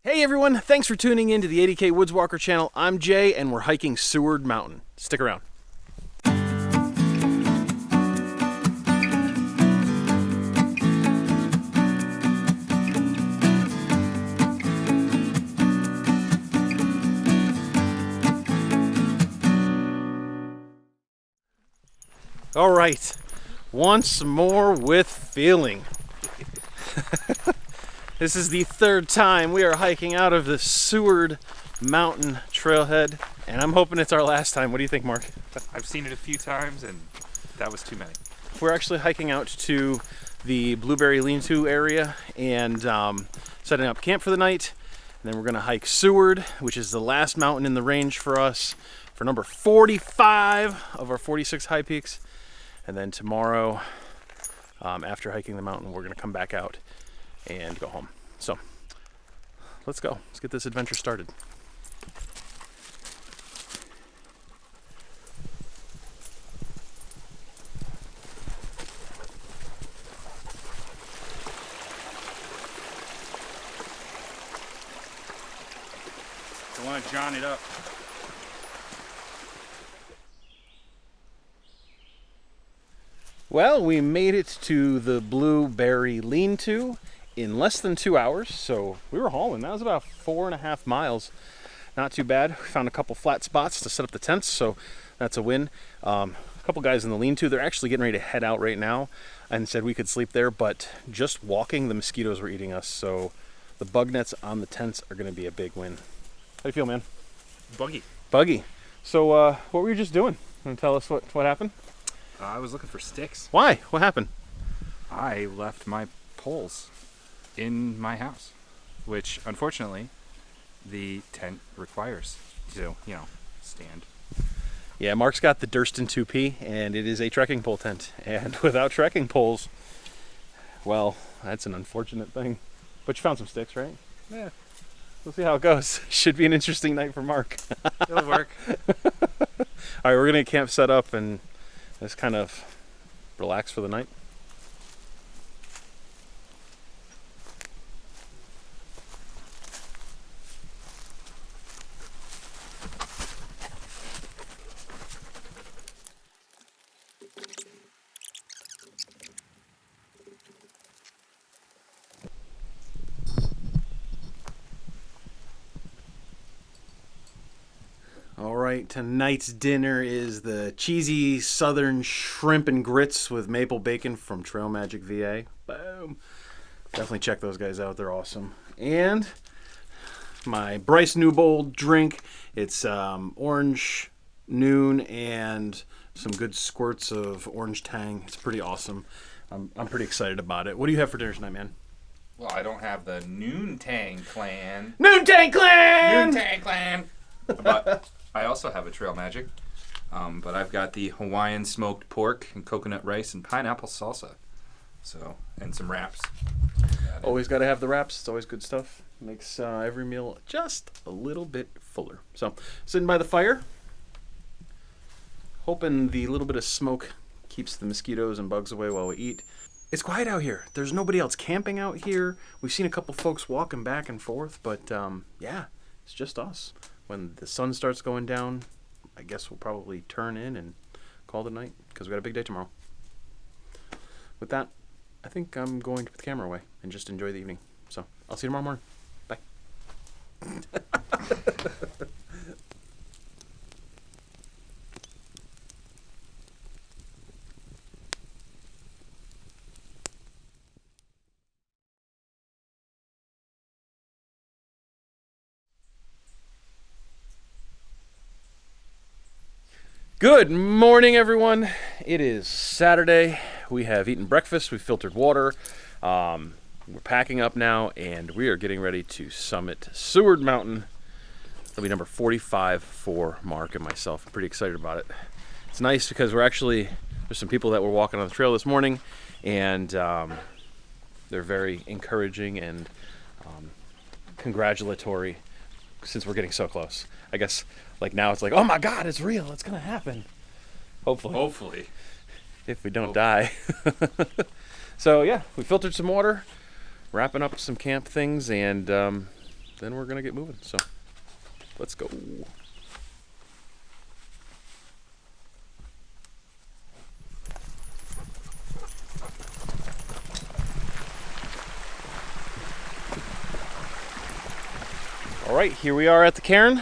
Hey everyone, thanks for tuning in to the 80K Woodswalker channel. I'm Jay and we're hiking Seward Mountain. Stick around. All right, once more with feeling. This is the third time we are hiking out of the Seward Mountain trailhead, and I'm hoping it's our last time. What do you think, Mark? I've seen it a few times, and that was too many. We're actually hiking out to the Blueberry Lean-To area and setting up camp for the night. And then we're gonna hike Seward, which is the last mountain in the range for us, for number 45 of our 46 high peaks. And then tomorrow, after hiking the mountain, we're gonna come back out and go home. So let's go. Let's get this adventure started. I want to John it up. Well, we made it to the Blueberry Lean-To in less than 2 hours, so we were hauling. That was about 4.5 miles. Not too bad. We found a couple flat spots to set up the tents, so that's a win. A couple guys in the lean-to, they're actually getting ready to head out right now and said we could sleep there, but just walking, the mosquitoes were eating us, so the bug nets on the tents are going to be a big win. How do you feel, man? Buggy. So what were you just doing? Want to tell us what happened? I was looking for sticks. Why? What happened? I left my poles in my house, which unfortunately the tent requires to, stand. Yeah, Mark's got the Durston 2P, and it is a trekking pole tent. And without trekking poles, well, that's an unfortunate thing. But you found some sticks, right? Yeah. We'll see how it goes. Should be an interesting night for Mark. It'll work. All right, we're going to get camp set up and just kind of relax for the night. All right, tonight's dinner is the cheesy southern shrimp and grits with maple bacon from Trail Magic VA. Boom. Definitely check those guys out. They're awesome. And my Bryce Newbold drink. It's orange noon and some good squirts of orange tang. It's pretty awesome. I'm pretty excited about it. What do you have for dinner tonight, man? Well, I don't have the Noontang Clan. Noontang Clan! Noontang Clan! But I also have a Trail Magic. But I've got the Hawaiian smoked pork and coconut rice and pineapple salsa. So, and some wraps. Always got to have the wraps. It's always good stuff. Makes every meal just a little bit fuller. So, sitting by the fire, hoping the little bit of smoke keeps the mosquitoes and bugs away while we eat. It's quiet out here. There's nobody else camping out here. We've seen a couple folks walking back and forth, but yeah, it's just us. When the sun starts going down, I guess we'll probably turn in and call it a night because we got a big day tomorrow. With that, I think I'm going to put the camera away and just enjoy the evening. So I'll see you tomorrow morning. Bye. Good morning, everyone. It is Saturday. We have eaten breakfast. We've filtered water. We're packing up now, and we are getting ready to summit Seward Mountain. It'll be number 45 for Mark and myself. I'm pretty excited about it. It's nice because there's some people that were walking on the trail this morning, and they're very encouraging and congratulatory since we're getting so close. I guess like now it's like, oh my God, it's real. It's going to happen. Hopefully. If we don't die. So yeah, we filtered some water, wrapping up some camp things, and then we're gonna get moving. So let's go. All right, here we are at the cairn.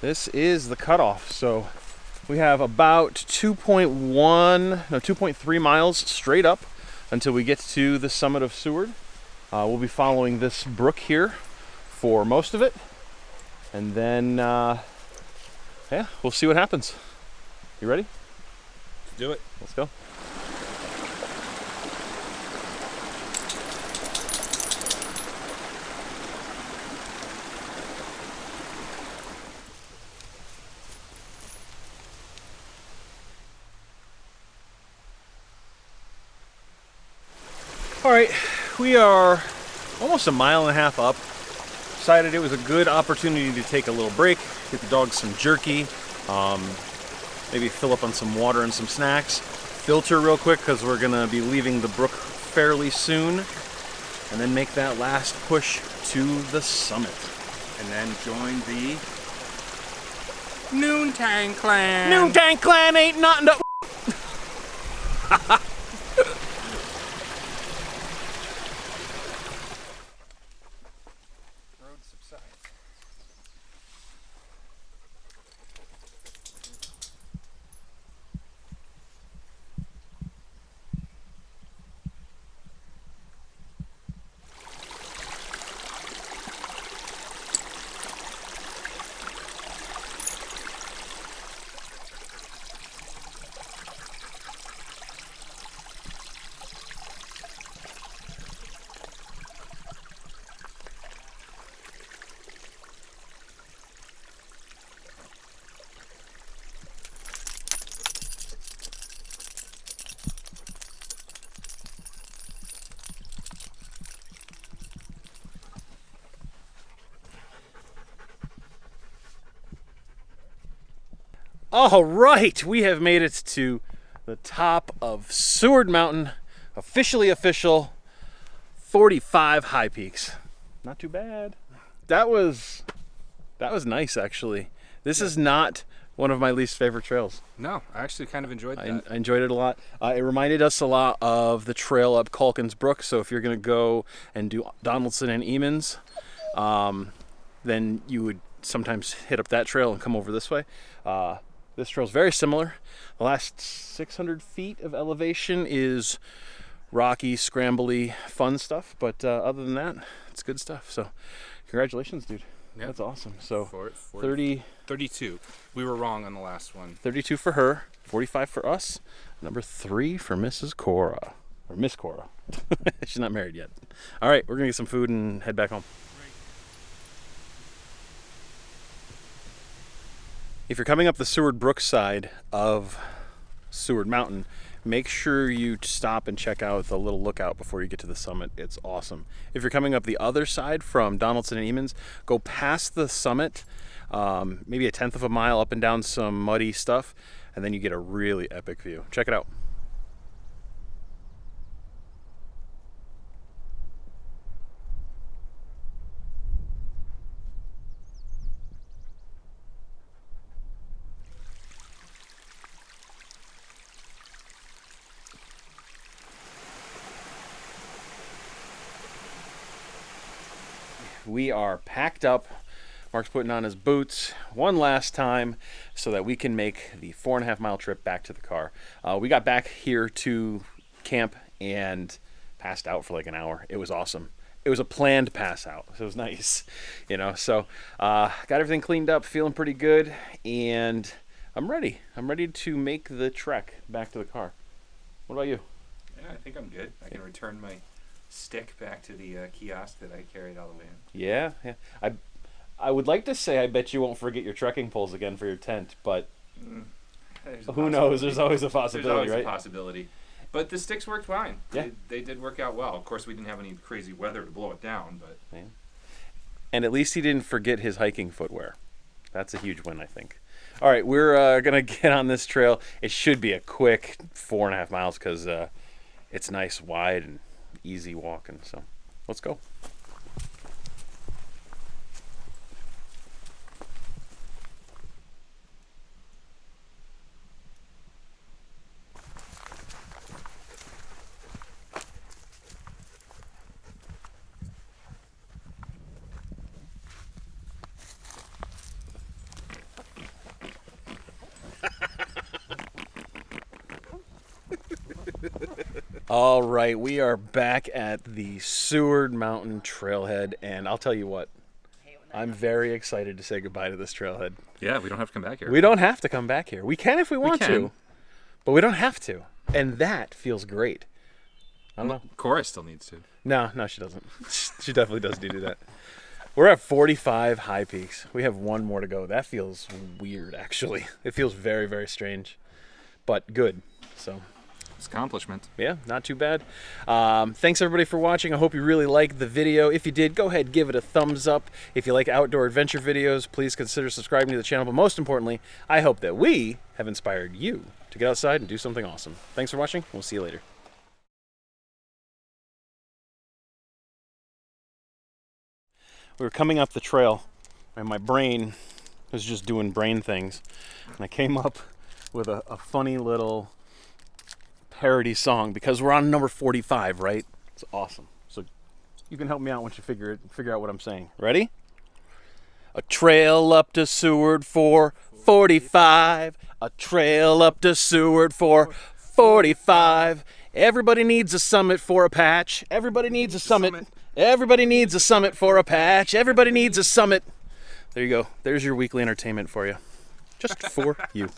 This is the cutoff. So we have about 2.3 miles straight up until we get to the summit of Seward. We'll be following this brook here for most of it. And then, yeah, we'll see what happens. You ready? Let's do it. Let's go. All right, we are almost a mile and a half up. Decided it was a good opportunity to take a little break, get the dogs some jerky, maybe fill up on some water and some snacks, filter real quick because we're gonna be leaving the brook fairly soon, and then make that last push to the summit. And then join the Noontime Clan. Noontime Clan ain't nothing to... Road subsides. All right, we have made it to the top of Seward Mountain, officially official, 45 high peaks. Not too bad. That was nice, actually. This is not one of my least favorite trails. No, I actually kind of enjoyed that. I enjoyed it a lot. It reminded us a lot of the trail up Calkins Brook. So if you're going to go and do Donaldson and Emons, then you would sometimes hit up that trail and come over this way. This trail is very similar. The last 600 feet of elevation is rocky, scrambly, fun stuff. But other than that, it's good stuff. So congratulations, dude. Yep. That's awesome. So 32. We were wrong on the last one. 32 for her, 45 for us. Number 3 for Mrs. Cora. Or Miss Cora. She's not married yet. All right, we're going to get some food and head back home. If you're coming up the Seward Brook side of Seward Mountain, make sure you stop and check out the little lookout before you get to the summit. It's awesome. If you're coming up the other side from Donaldson and Emons, go past the summit, maybe a tenth of a mile up and down some muddy stuff, and then you get a really epic view. Check it out. We are packed up. Mark's putting on his boots one last time so that we can make the 4.5 mile trip back to the car. We got back here to camp and passed out for like an hour. It was awesome. It was a planned pass out, so it was nice, you know. So got everything cleaned up, feeling pretty good, and I'm ready. I'm ready to make the trek back to the car. What about you? Yeah, I think I'm good. I can return my stick back to the kiosk that I carried all the way in. Yeah. I would like to say I bet you won't forget your trekking poles again for your tent, but who knows? There's always a possibility, There's always right? a possibility. But the sticks worked fine. Yeah. They did work out well. Of course, we didn't have any crazy weather to blow it down, but... Yeah. And at least he didn't forget his hiking footwear. That's a huge win, I think. All right, we're going to get on this trail. It should be a quick 4.5 miles because it's nice, wide, and easy walking. So let's go. All right, we are back at the Seward Mountain trailhead, and I'll tell you what, I'm very excited to say goodbye to this trailhead. Yeah, we don't have to come back here. We don't have to come back here. We can if we want can. to, but we don't have to, and that feels great. I don't know. Cora still needs to. No, she doesn't. She definitely does need to do that. We're at 45 high peaks. We have one more to go. That feels weird, actually. It feels very, very strange, but good. So, It's an accomplishment. yeah, not too bad. Thanks, everybody, for watching. I hope you really liked the video. If you did, go ahead, give it a thumbs up. If you like outdoor adventure videos, please consider subscribing to the channel. But most importantly, I hope that we have inspired you to get outside and do something awesome. Thanks for watching. We'll see you later. We were coming up the trail, and my brain was just doing brain things. And I came up with a funny little parody song because we're on number 45, right? It's awesome. So you can help me out once you figure out what I'm saying. Ready? A trail up to Seward for 45. A trail up to Seward for 45. Everybody needs a summit for a patch. Everybody needs a summit. Everybody needs a summit for a patch. Everybody needs a summit. There you go. There's your weekly entertainment for you. Just for you.